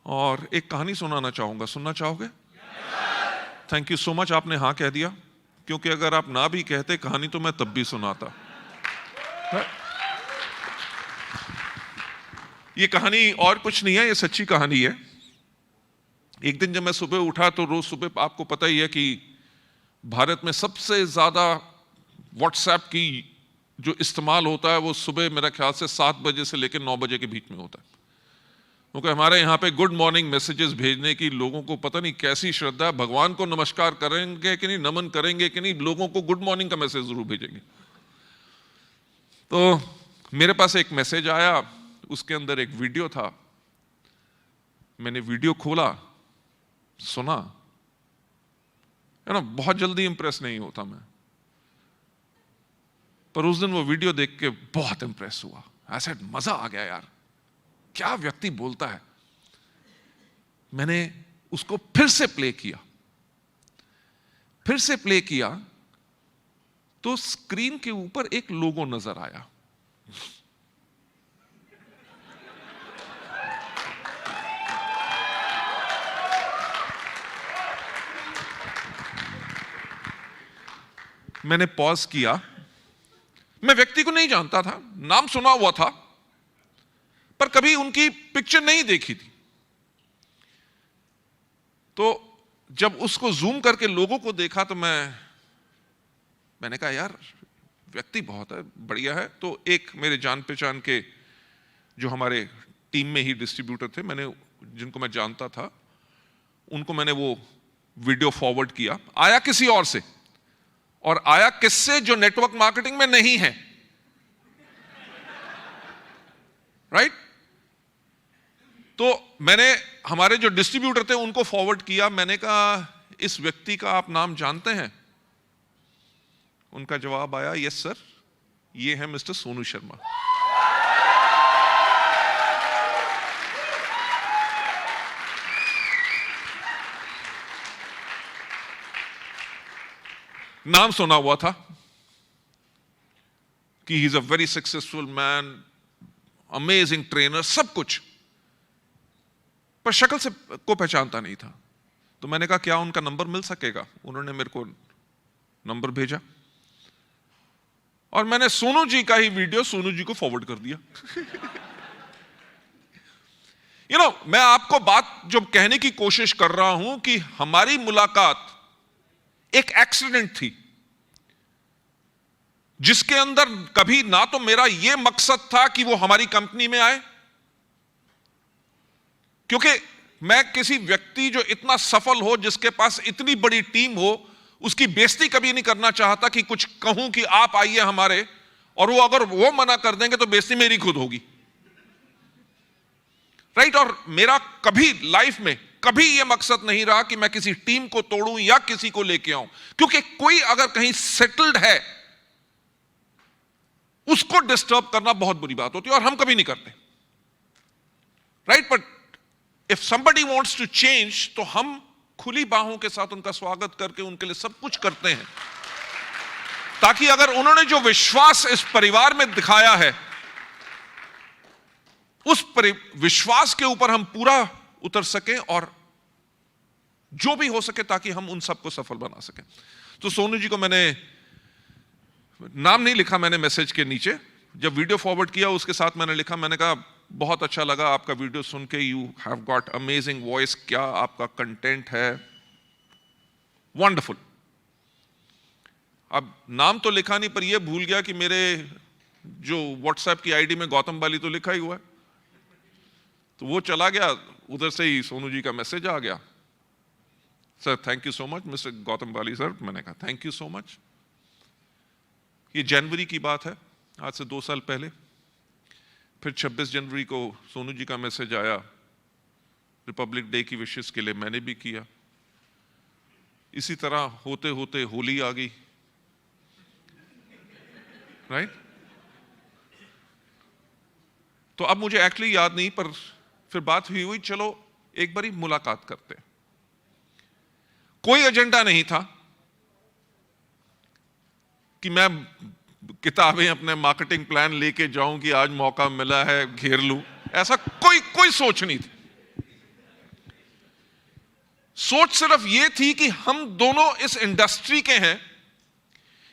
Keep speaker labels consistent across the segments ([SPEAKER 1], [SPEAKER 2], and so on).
[SPEAKER 1] और एक कहानी सुनाना चाहूंगा, सुनना चाहोगे? थैंक यू सो मच, आपने हाँ कह दिया, क्योंकि अगर आप ना भी कहते कहानी तो मैं तब भी सुनाता। ये कहानी और कुछ नहीं है, ये सच्ची कहानी है। एक दिन जब मैं सुबह उठा तो रोज सुबह आपको पता ही है कि भारत में सबसे ज्यादा व्हाट्सएप की जो इस्तेमाल होता है वो सुबह मेरा ख्याल से 7 बजे से लेकर 9 बजे के बीच में होता है, क्योंकि हमारे यहाँ पे गुड मॉर्निंग मैसेजेस भेजने की लोगों को पता नहीं कैसी श्रद्धा है। भगवान को नमस्कार करेंगे कि नहीं, नमन करेंगे कि नहीं, लोगों को गुड मॉर्निंग का मैसेज जरूर भेजेंगे। तो मेरे पास एक मैसेज आया, उसके अंदर एक वीडियो था। मैंने वीडियो खोला, सुना, है ना, बहुत जल्दी इंप्रेस नहीं होता मैं, पर उस दिन वो वीडियो देख के बहुत इंप्रेस हुआ। ऐसा मजा आ गया यार, क्या व्यक्ति बोलता है। मैंने उसको फिर से प्ले किया तो स्क्रीन के ऊपर एक लोगो नजर आया। मैंने पॉज किया, मैं व्यक्ति को नहीं जानता था, नाम सुना हुआ था पर कभी उनकी पिक्चर नहीं देखी थी। तो जब उसको जूम करके लोगों को देखा तो मैंने कहा यार व्यक्ति बहुत है, बढ़िया है। तो एक मेरे जान पहचान के जो हमारे टीम में ही डिस्ट्रीब्यूटर थे, जिनको मैं जानता था, उनको मैंने वो वीडियो फॉरवर्ड किया। आया किसी और से, और आया किससे? जो नेटवर्क मार्केटिंग में नहीं है, राइट? तो मैंने हमारे जो डिस्ट्रीब्यूटर थे उनको फॉरवर्ड किया। मैंने कहा इस व्यक्ति का आप नाम जानते हैं? उनका जवाब आया, यस सर, ये है मिस्टर सोनू शर्मा। नाम सुना हुआ था कि he is a very successful man, amazing trainer, सब कुछ, पर शक्ल से को पहचानता नहीं था। तो मैंने कहा क्या उनका नंबर मिल सकेगा? उन्होंने मेरे को नंबर भेजा और मैंने सोनू जी का ही वीडियो सोनू जी को फॉरवर्ड कर दिया। मैं आपको बात जो कहने की कोशिश कर रहा हूं कि हमारी मुलाकात एक एक्सीडेंट थी, जिसके अंदर कभी ना तो मेरा यह मकसद था कि वो हमारी कंपनी में आए, क्योंकि मैं किसी व्यक्ति जो इतना सफल हो, जिसके पास इतनी बड़ी टीम हो, उसकी बेइज्जती कभी नहीं करना चाहता कि कुछ कहूं कि आप आइए हमारे, और वो अगर वो मना कर देंगे तो बेइज्जती मेरी खुद होगी, राइट? और मेरा कभी लाइफ में कभी यह मकसद नहीं रहा कि मैं किसी टीम को तोड़ूं या किसी को लेके आऊं, क्योंकि कोई अगर कहीं सेटल्ड है उसको डिस्टर्ब करना बहुत बुरी बात होती है, और हम कभी नहीं करते, right? But if somebody wants to change, तो हम खुली बाहों के साथ उनका स्वागत करके उनके लिए सब कुछ करते हैं, ताकि अगर उन्होंने जो विश्वास इस परिवार में दिखाया है, उस विश्वास के ऊपर हम पूरा उतर सके और जो भी हो सके ताकि हम उन सबको सफल बना सकें। तो सोनू जी को मैंने नाम नहीं लिखा, मैंने मैसेज के नीचे जब वीडियो फॉरवर्ड किया उसके साथ मैंने लिखा, मैंने कहा बहुत अच्छा लगा आपका वीडियो सुन के, you have got amazing voice, क्या आपका कंटेंट है, वंडरफुल। अब नाम तो लिखा नहीं, पर यह भूल गया कि मेरे जो व्हाट्सएप की आईडी में गौतम बाली तो लिखा ही हुआ है, तो वो चला गया, उधर से ही सोनू जी का मैसेज आ गया, sir thank you so much mister Gautam Bali sir. मैंने कहा थैंक यू सो मच। ये जनवरी की बात है, आज से 2 साल पहले। फिर 26 जनवरी को सोनू जी का मैसेज आया, रिपब्लिक डे की विशेस के लिए मैंने भी किया। इसी तरह होते होते होली आ गई, राइट? तो अब मुझे एक्चुअली याद नहीं, पर फिर बात हुई चलो एक बारी मुलाकात करते हैं। कोई एजेंडा नहीं था कि मैं किताबें अपने मार्केटिंग प्लान लेके जाऊं कि आज मौका मिला है घेर लूं, ऐसा कोई सोच नहीं थी। सोच सिर्फ यह थी कि हम दोनों इस इंडस्ट्री के हैं,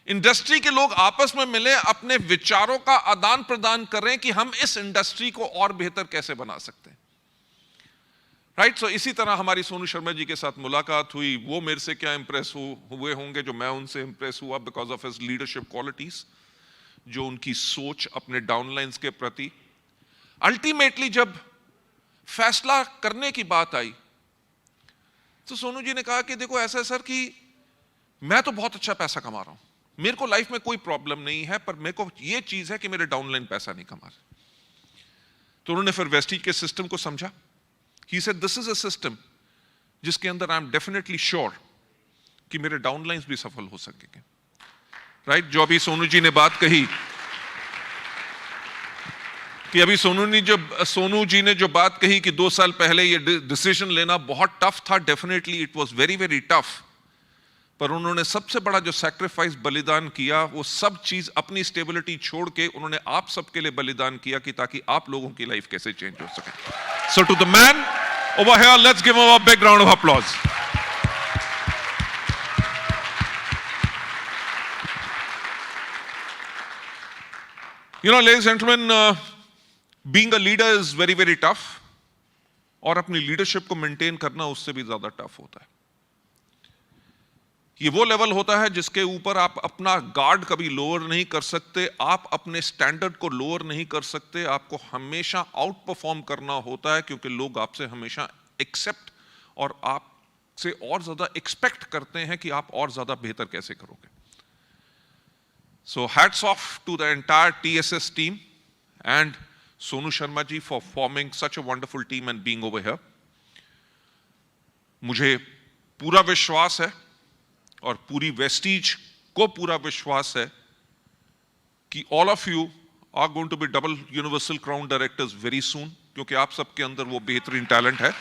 [SPEAKER 1] इंडस्ट्री के लोग आपस में मिले, अपने विचारों का आदान प्रदान करें कि हम इस इंडस्ट्री को और बेहतर कैसे बना सकते हैं। राइट। सो इसी तरह हमारी सोनू शर्मा जी के साथ मुलाकात हुई। वो मेरे से क्या इंप्रेस हुए होंगे जो मैं उनसे इंप्रेस हुआ, because of his leadership qualities, जो उनकी सोच अपने डाउनलाइंस के प्रति। अल्टीमेटली जब फैसला करने की बात आई तो सोनू जी ने कहा कि देखो ऐसा है सर कि मैं तो बहुत अच्छा पैसा कमा रहा हूं, मेरे को लाइफ में कोई प्रॉब्लम नहीं है, पर मेरे को यह चीज है कि मेरे डाउनलाइन पैसा नहीं कमा रहे। तो उन्होंने फिर वेस्टीज के सिस्टम को समझा। He said, this is a system जिसके अंदर आई एम डेफिनेटली श्योर कि मेरे डाउनलाइंस भी सफल हो सकेंगे। राइट। जो अभी सोनू जी ने बात कही कि अभी सोनू जी ने जो बात कही कि 2 साल पहले ये डिसीजन लेना बहुत टफ था, definitely it was very very tough, पर उन्होंने सबसे बड़ा जो सैक्रिफाइस बलिदान किया, वो सब चीज अपनी स्टेबिलिटी छोड़ के उन्होंने आप सबके लिए बलिदान किया कि ताकि आप लोगों की लाइफ कैसे चेंज हो सके। So to the man over here, let's give him a big round of applause. You know, ladies and gentlemen, being a leader is very very tough, और अपनी लीडरशिप को मेंटेन करना उससे भी ज्यादा टफ होता है। ये वो लेवल होता है जिसके ऊपर आप अपना गार्ड कभी लोअर नहीं कर सकते, आप अपने स्टैंडर्ड को लोअर नहीं कर सकते, आपको हमेशा आउट परफॉर्म करना होता है, क्योंकि लोग आपसे हमेशा एक्सेप्ट और आपसे और ज्यादा एक्सपेक्ट करते हैं कि आप और ज्यादा बेहतर कैसे करोगे। So hats off to the entire TSS team and Sonu Sharma ji for forming such a wonderful team and being over here. मुझे पूरा विश्वास है और पूरी वेस्टीज को पूरा विश्वास है कि all of you are going to be double universal crown directors very soon, क्योंकि आप सबके अंदर वो बेहतरीन टैलेंट है।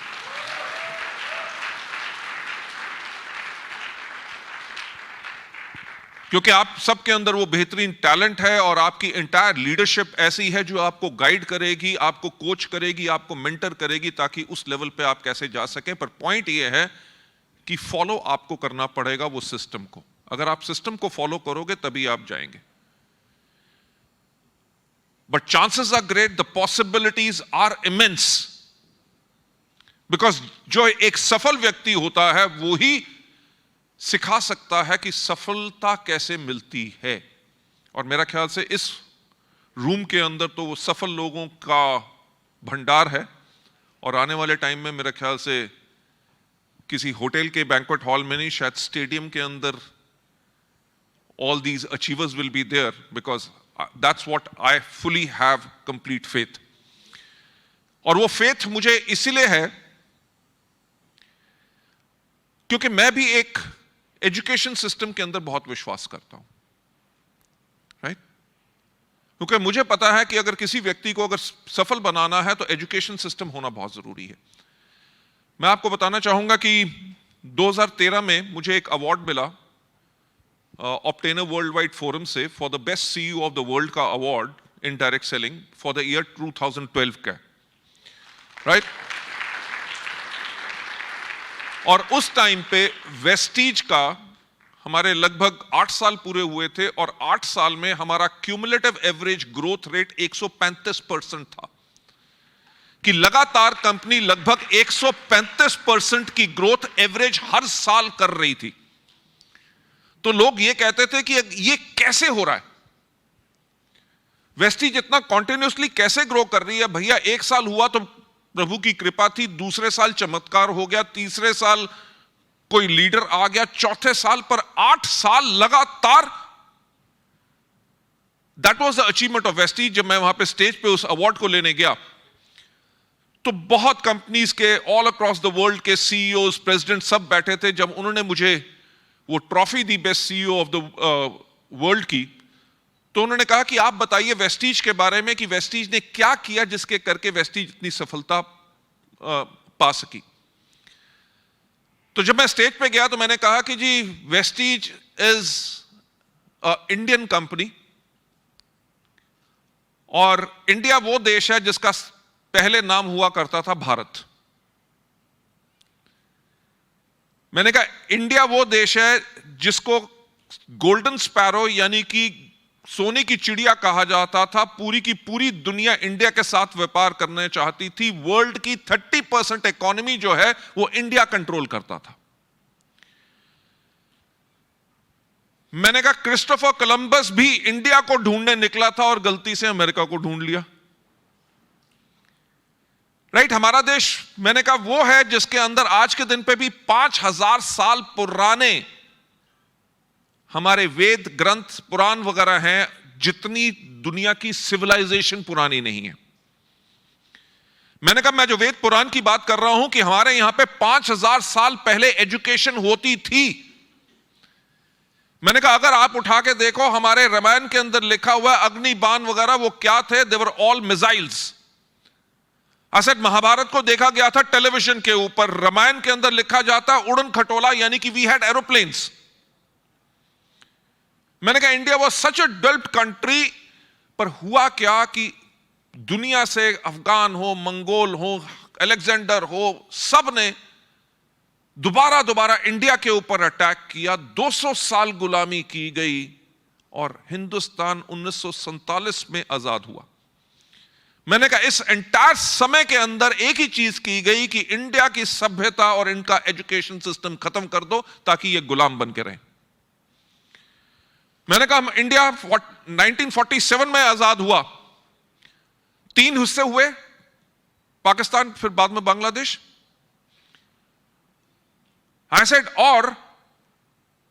[SPEAKER 1] क्योंकि आप सबके अंदर वो बेहतरीन टैलेंट है और आपकी एंटायर लीडरशिप ऐसी है जो आपको गाइड करेगी, आपको कोच करेगी, आपको मेंटर करेगी, ताकि उस लेवल पे आप कैसे जा सकें। पर पॉइंट ये है कि फॉलो आपको करना पड़ेगा वो सिस्टम को। अगर आप सिस्टम को फॉलो करोगे तभी आप जाएंगे। But chances are great, the possibilities are immense, because जो एक सफल व्यक्ति होता है वो ही सिखा सकता है कि सफलता कैसे मिलती है। और मेरा ख्याल से इस रूम के अंदर तो वो सफल लोगों का भंडार है, और आने वाले टाइम में मेरा ख्याल से किसी होटल के बैंक्वेट हॉल में नहीं, शायद स्टेडियम के अंदर all these achievers will be there, because that's what I fully have complete faith. और वो फेथ मुझे इसीलिए है क्योंकि मैं भी एक एजुकेशन सिस्टम के अंदर बहुत विश्वास करता हूं। राइट। क्योंकि मुझे पता है कि अगर किसी व्यक्ति को अगर सफल बनाना है तो एजुकेशन सिस्टम होना बहुत जरूरी है। मैं आपको बताना चाहूंगा कि 2013 में मुझे एक अवार्ड मिला ऑब्टेनर वर्ल्ड वाइड फोरम से for the best CEO of the world का award in direct selling for the year 2012 का। राइट। और उस टाइम पे वेस्टीज का हमारे लगभग 8 साल पूरे हुए थे, और 8 साल में हमारा क्यूमुलेटिव एवरेज ग्रोथ रेट 135% था, कि लगातार कंपनी लगभग 135% की ग्रोथ एवरेज हर साल कर रही थी। तो लोग ये कहते थे कि ये कैसे हो रहा है, वेस्टीज इतना कॉन्टिन्यूसली कैसे ग्रो कर रही है। भैया 1 साल हुआ तो प्रभु की कृपा थी, दूसरे साल चमत्कार हो गया, तीसरे साल कोई लीडर आ गया, चौथे साल पर 8 साल लगातार। That was the achievement of Vestige. जब मैं वहां पे स्टेज पे उस अवार्ड को लेने गया तो बहुत कंपनीज के ऑल अक्रॉस द वर्ल्ड के CEOs, प्रेसिडेंट सब बैठे थे। जब उन्होंने मुझे वो trophy the best CEO of the world की, तो उन्होंने कहा कि आप बताइए वेस्टीज के बारे में कि वेस्टीज ने क्या किया जिसके करके वेस्टीज इतनी सफलता पा सकी। तो जब मैं स्टेज पे गया तो मैंने कहा कि जी वेस्टीज इज इंडियन कंपनी, और इंडिया वो देश है जिसका पहले नाम हुआ करता था भारत। मैंने कहा इंडिया वो देश है जिसको गोल्डन स्पैरो यानी कि सोने की चिड़िया कहा जाता था। पूरी की पूरी दुनिया इंडिया के साथ व्यापार करने चाहती थी। वर्ल्ड की 30% इकोनॉमी जो है वो इंडिया कंट्रोल करता था। मैंने कहा क्रिस्टोफर कोलंबस भी इंडिया को ढूंढने निकला था और गलती से अमेरिका को ढूंढ लिया। राइट, हमारा देश मैंने कहा वो है जिसके अंदर आज के दिन पे भी 5000 साल पुराने हमारे वेद ग्रंथ पुराण वगैरह हैं, जितनी दुनिया की सिविलाइजेशन पुरानी नहीं है। मैंने कहा मैं जो वेद पुराण की बात कर रहा हूं कि हमारे यहां पे 5000 साल पहले एजुकेशन होती थी। मैंने कहा अगर आप उठा के देखो हमारे रामायण के अंदर लिखा हुआ अग्नि बाण वगैरह वो क्या थे, they were all missiles. Asad Mahabharat को देखा गया था टेलीविजन के ऊपर, रामायण के अंदर लिखा जाता उड़न खटोला यानी कि वी हैड एरोप्लेन्स। मैंने कहा India was such a developed country, पर हुआ क्या कि दुनिया से अफगान हो, मंगोल हो, अलेक्जेंडर हो, सब ने दोबारा इंडिया के ऊपर अटैक किया। 200 साल गुलामी की गई और हिंदुस्तान 1947 में आजाद हुआ। मैंने कहा इस एंटायर समय के अंदर एक ही चीज की गई कि इंडिया की सभ्यता और इनका एजुकेशन सिस्टम खत्म कर दो ताकि ये गुलाम बन के रहें। मैंने कहा इंडिया 1947 में आजाद हुआ, 3 हिस्से हुए, पाकिस्तान फिर बाद में बांग्लादेश। आई सेड और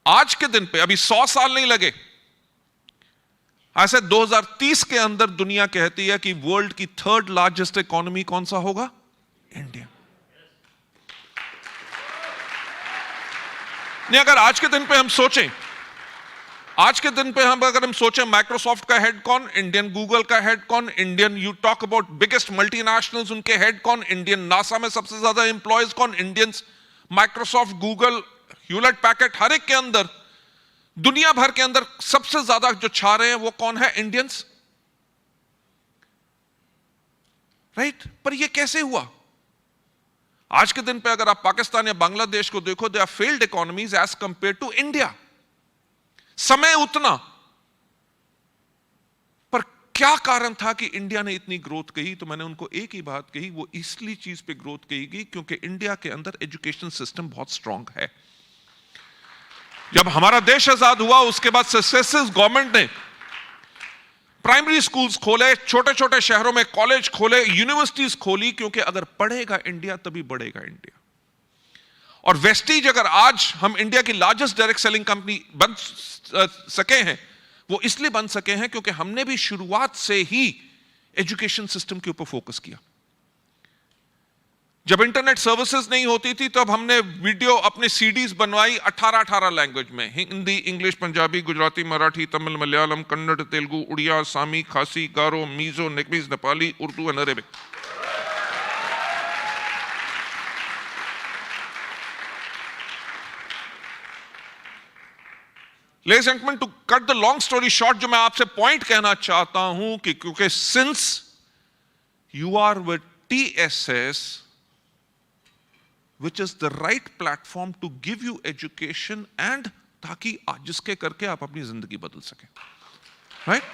[SPEAKER 1] आज के दिन पे अभी 100 साल नहीं लगे, ऐसे 2030 के अंदर दुनिया कहती है कि वर्ल्ड की 3rd लार्जेस्ट इकोनॉमी कौन सा होगा? इंडिया। नहीं, अगर आज के दिन पे हम सोचें, आज के दिन पे अगर हम सोचें माइक्रोसॉफ्ट का हेड कौन? इंडियन। गूगल का हेड कौन? Indian. You talk about biggest multinationals, उनके हेड कौन? इंडियन। नासा में सबसे ज्यादा एम्प्लॉयज कौन? Indians. Microsoft, Google, Hewlett Packard, हर एक के अंदर दुनिया भर के अंदर सबसे ज्यादा जो छा रहे हैं वो कौन है? इंडियंस। राइट, पर ये कैसे हुआ? आज के दिन पे अगर आप पाकिस्तान या बांग्लादेश को देखो, they are failed economies as compared to India. समय उतना, पर क्या कारण था कि इंडिया ने इतनी ग्रोथ कही? तो मैंने उनको एक ही बात कही, वो इसलिए चीज पे ग्रोथ कही गई क्योंकि इंडिया के अंदर एजुकेशन सिस्टम बहुत स्ट्रांग है। जब हमारा देश आजाद हुआ उसके बाद सक्सेसिव गवर्नमेंट ने प्राइमरी स्कूल्स खोले, छोटे छोटे शहरों में कॉलेज खोले, यूनिवर्सिटीज खोली, क्योंकि अगर पढ़ेगा इंडिया तभी बढ़ेगा इंडिया। और वेस्टीज अगर आज हम इंडिया की लार्जेस्ट डायरेक्ट सेलिंग कंपनी बन सके हैं, वो इसलिए बन सके हैं क्योंकि हमने भी शुरुआत से ही एजुकेशन सिस्टम के ऊपर फोकस किया। जब इंटरनेट सर्विसेज नहीं होती थी तब हमने वीडियो अपने सीडीज बनवाई 18 लैंग्वेज में, Hindi, English, Punjabi, Gujarati, Marathi, Tamil, Malayalam, Kannada, Telugu, Oriya, Sami, Khasi, Garo, Mizo, Nagamese, Nepali, Urdu and Arabic. Ladies and gentleman, to cut the long story short, जो मैं आपसे पॉइंट कहना चाहता हूं कि क्योंकि since you are with TSS, which is the right platform to give you education, and ताकि जिसके करके आप अपनी जिंदगी बदल सकें, right?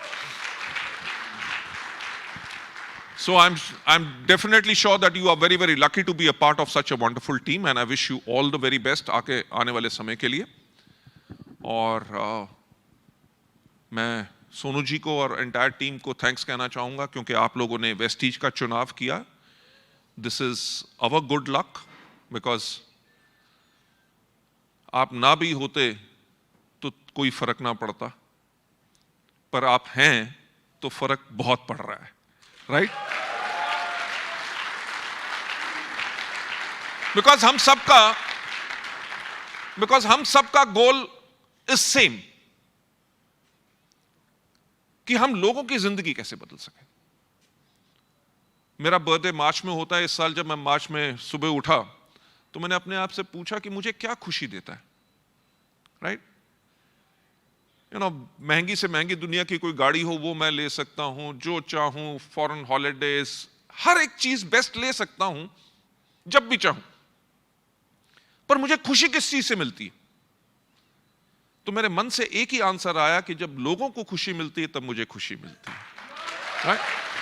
[SPEAKER 1] So I'm definitely sure that you are very very lucky to be a part of such a wonderful team, and I wish you all the very best आने वाले समय के लिए। और मैं सोनू जी को और एंटायर टीम को थैंक्स कहना चाहूंगा क्योंकि आप लोगों ने वेस्टीज का चुनाव किया। This is our good luck, because आप ना भी होते तो कोई फर्क ना पड़ता, पर आप हैं तो फर्क बहुत पड़ रहा है, राइट? बिकॉज हम सबका गोल इज सेम, कि हम लोगों की जिंदगी कैसे बदल सके। मेरा बर्थडे मार्च में होता है। इस साल जब मैं मार्च में सुबह उठा तो मैंने अपने आप से पूछा कि मुझे क्या खुशी देता है, राइट? यू नो, महंगी से महंगी दुनिया की कोई गाड़ी हो वो मैं ले सकता हूं, जो चाहूं, फॉरेन हॉलीडेज, हर एक चीज बेस्ट ले सकता हूं जब भी चाहूं। पर मुझे खुशी किस चीज से मिलती है? तो मेरे मन से एक ही आंसर आया कि जब लोगों को खुशी मिलती है तब मुझे खुशी मिलती है। Right?